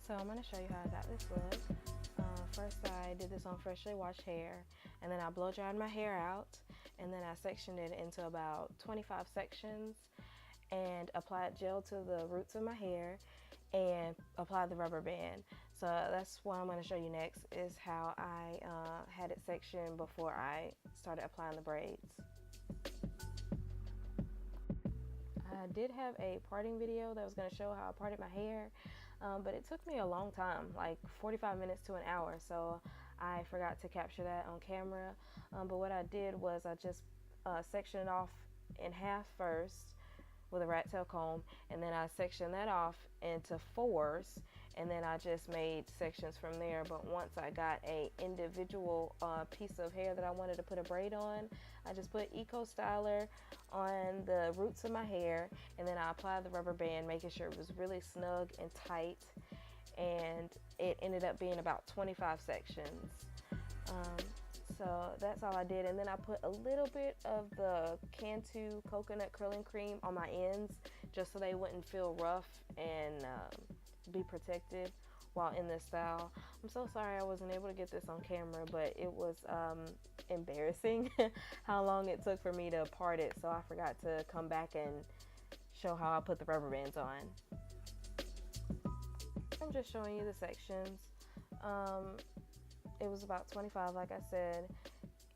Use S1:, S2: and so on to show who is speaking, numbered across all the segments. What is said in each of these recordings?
S1: So I'm going to show you how I got this look. First I did this on freshly washed hair, and then I blow dried my hair out, and then I sectioned it into about 25 sections and applied gel to the roots of my hair and applied the rubber band. So that's what I'm going to show you next, is how I had it sectioned before I started applying the braids. I did have a parting video that was going to show how I parted my hair, but it took me a long time, like 45 minutes to an hour, so I forgot to capture that on camera. But what I did was I just sectioned it off in half first with a rat tail comb, and then I sectioned that off into fours, and then I just made sections from there. But once I got a individual piece of hair that I wanted to put a braid on, I just put Eco Styler on the roots of my hair, and then I applied the rubber band, making sure it was really snug and tight, and it ended up being about 25 sections. So that's all I did, and then I put a little bit of the Cantu coconut curling cream on my ends just so they wouldn't feel rough and be protected while in this style. I'm so sorry I wasn't able to get this on camera, but it was embarrassing how long it took for me to part it, so I forgot to come back and show how I put the rubber bands on. I'm just showing you the sections. It was about 25, like I said,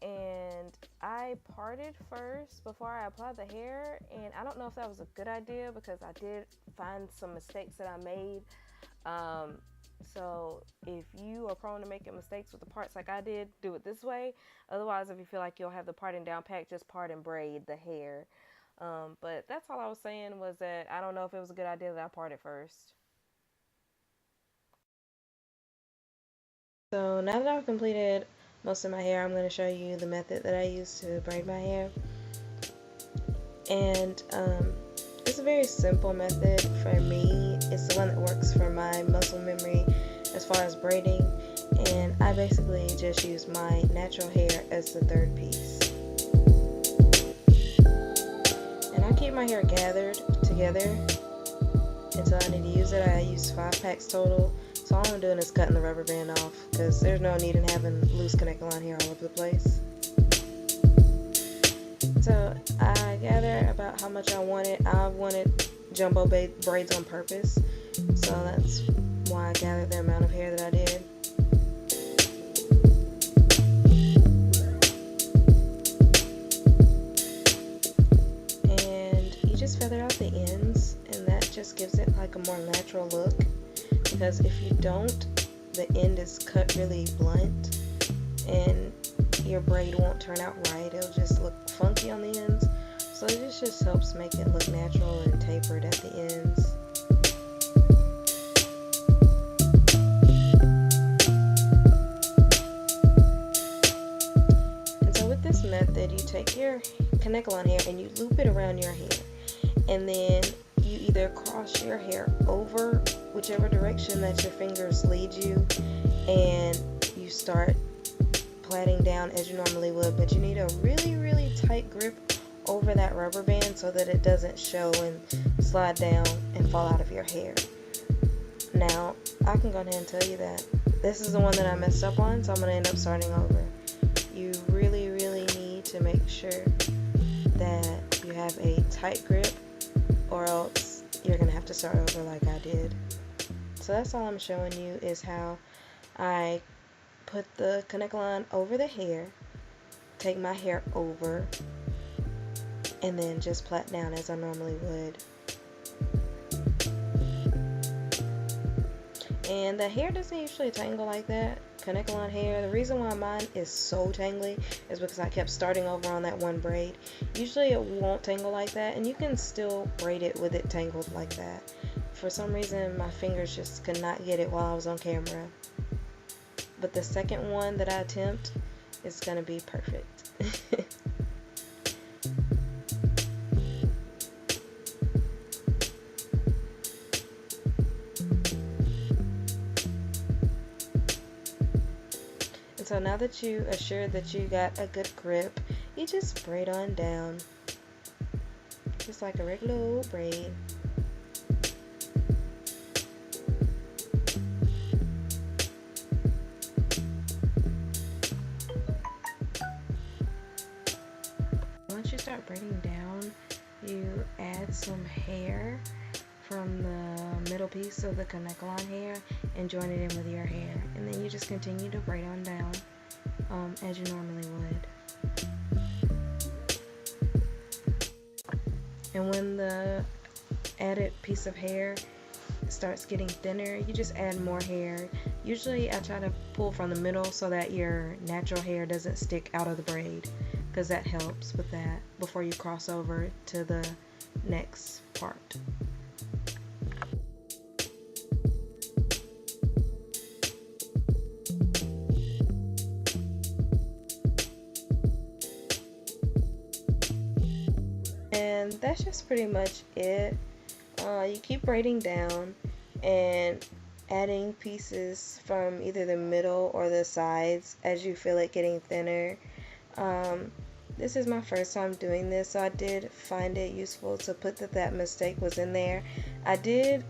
S1: and I parted first before I applied the hair, and I don't know if that was a good idea because I did find some mistakes that I made. So if you are prone to making mistakes with the parts like I did, do it this way. Otherwise, if you feel like you'll have the parting down pat, just part and braid the hair. But that's all I was saying, was that I don't know if it was a good idea that I parted first. So now that I've completed most of my hair, I'm going to show you the method that I use to braid my hair. And it's a very simple method for me. It's the one that works for my muscle memory as far as braiding. And I basically just use my natural hair as the third piece. And I keep my hair gathered together until I need to use it. I use 5 packs total. So all I'm doing is cutting the rubber band off, because there's no need in having loose Kanekalon hair all over the place. So I gather about how much I wanted. I wanted jumbo braids on purpose, so that's why I gathered the amount of hair that I did. And you just feather out the ends, and that just gives it like a more natural look. Because if you don't, the end is cut really blunt and your braid won't turn out right. It'll just look funky on the ends. So this just helps make it look natural and tapered at the ends. And so with this method, you take your Kanekalon hair and you loop it around your hair. And then you either cross your hair over whichever direction that your fingers lead you, and you start plaiting down as you normally would, but you need a really tight grip over that rubber band so that it doesn't show and slide down and fall out of your hair. Now I can go ahead and tell you that this is the one that I messed up on, so I'm going to end up starting over. You really need to make sure that you have a tight grip, or else you're going to have to start over like I did. So that's all I'm showing you, is how I put the Kanekalon over the hair, take my hair over, and then just plait down as I normally would. And the hair doesn't usually tangle like that. Kanekalon hair, the reason why mine is so tangly is because I kept starting over on that one braid. Usually it won't tangle like that, and you can still braid it with it tangled like that. For some reason my fingers just could not get it while I was on camera. But the second one that I attempt is going to be perfect. And so now that you are sure that you got a good grip, you just braid on down, just like a regular old braid. start braiding down, you add some hair from the middle piece of the Kanekalon hair and join it in with your hair, and then you just continue to braid on down as you normally would. And when the added piece of hair starts getting thinner, you just add more hair. Usually I try to pull from the middle so that your natural hair doesn't stick out of the braid, because that helps with that before you cross over to the next part. And that's just pretty much it. You keep braiding down and adding pieces from either the middle or the sides as you feel it getting thinner. This is my first time doing this, so I did find it useful to put that mistake was in there. I did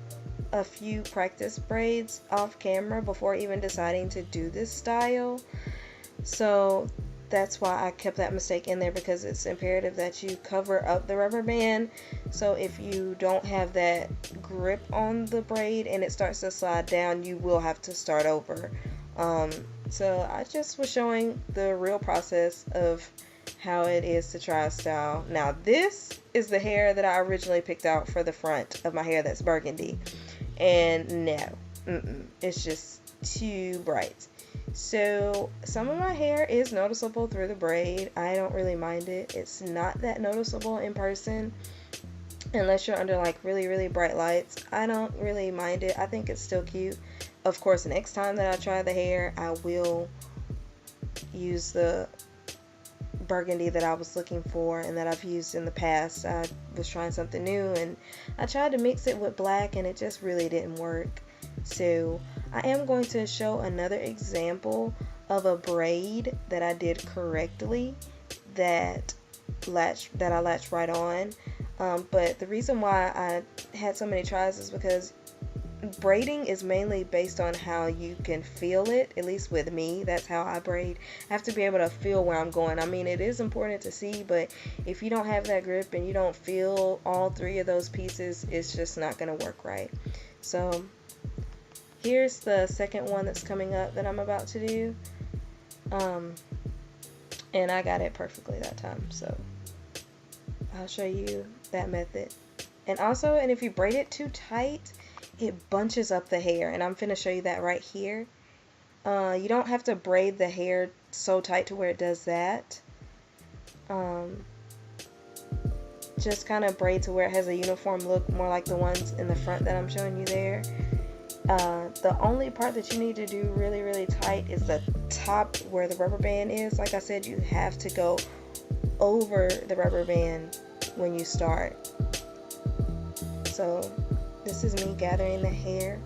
S1: a few practice braids off camera before even deciding to do this style, so that's why I kept that mistake in there, because it's imperative that you cover up the rubber band. So if you don't have that grip on the braid and it starts to slide down, you will have to start over. So I just was showing the real process of how it is to try a style. Now this is the hair that I originally picked out for the front of my hair that's burgundy, and no, it's just too bright. So some of my hair is noticeable through the braid. I don't really mind it. It's not that noticeable in person unless you're under like really bright lights. I don't really mind it. I think it's still cute. Of course, next time that I try the hair, I will use the burgundy that I was looking for and that I've used in the past. I was trying something new and I tried to mix it with black and it just really didn't work. So I am going to show another example of a braid that I did correctly that I latched right on. But the reason why I had so many tries is because braiding is mainly based on how you can feel it. At least with me, that's how I braid. I have to be able to feel where I'm going. I mean, it is important to see, but if you don't have that grip and you don't feel all three of those pieces, it's just not going to work right. So here's the second one that's coming up that I'm about to do. And I got it perfectly that time, so I'll show you that method. And also, and if you braid it too tight, it bunches up the hair, and I'm finna show you that right here. You don't have to braid the hair so tight to where it does that. Just kind of braid to where it has a uniform look, more like the ones in the front that I'm showing you there. The only part that you need to do really tight is the top where the rubber band is. Like I said, you have to go over the rubber band when you start. So this is me gathering the hair.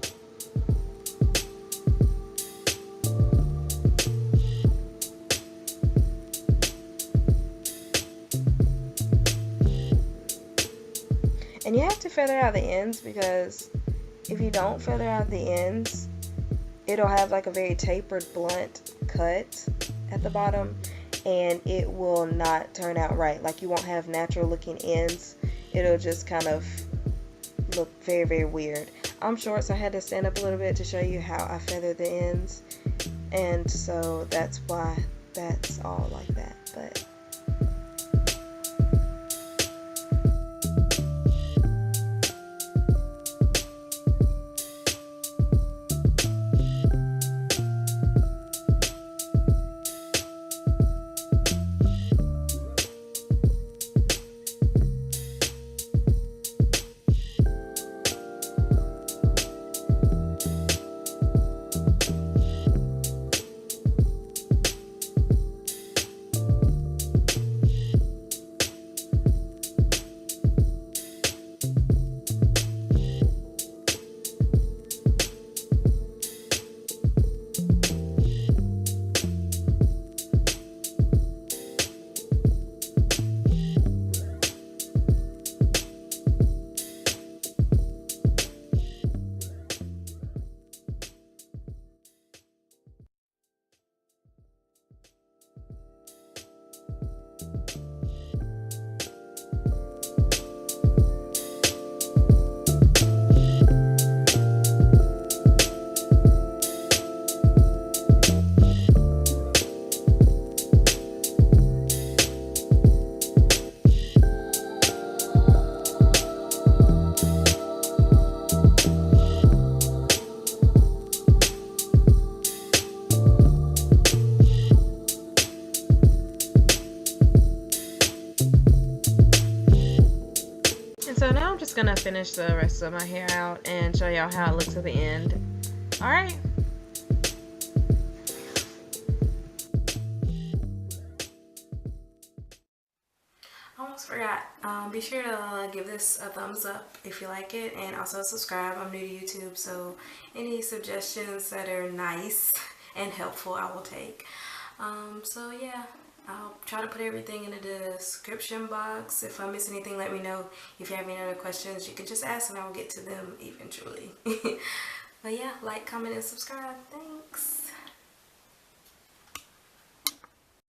S1: And you have to feather out the ends, because if you don't feather out the ends, it'll have like a very tapered, blunt cut at the bottom, and it will not turn out right. Like, you won't have natural looking ends. It'll just kind of look very weird. I'm short, so I had to stand up a little bit to show you how I feather the ends, and so that's why that's all like that. But so now I'm just gonna finish the rest of my hair out and show y'all how it looks at the end. Alright. Almost forgot. Be sure to give this a thumbs up if you like it, and also subscribe. I'm new to YouTube, so any suggestions that are nice and helpful I will take. So yeah, I'll try to put everything in the description box. If I miss anything, let me know. If you have any other questions, you can just ask and I will get to them eventually. But yeah, like, comment, and subscribe. Thanks.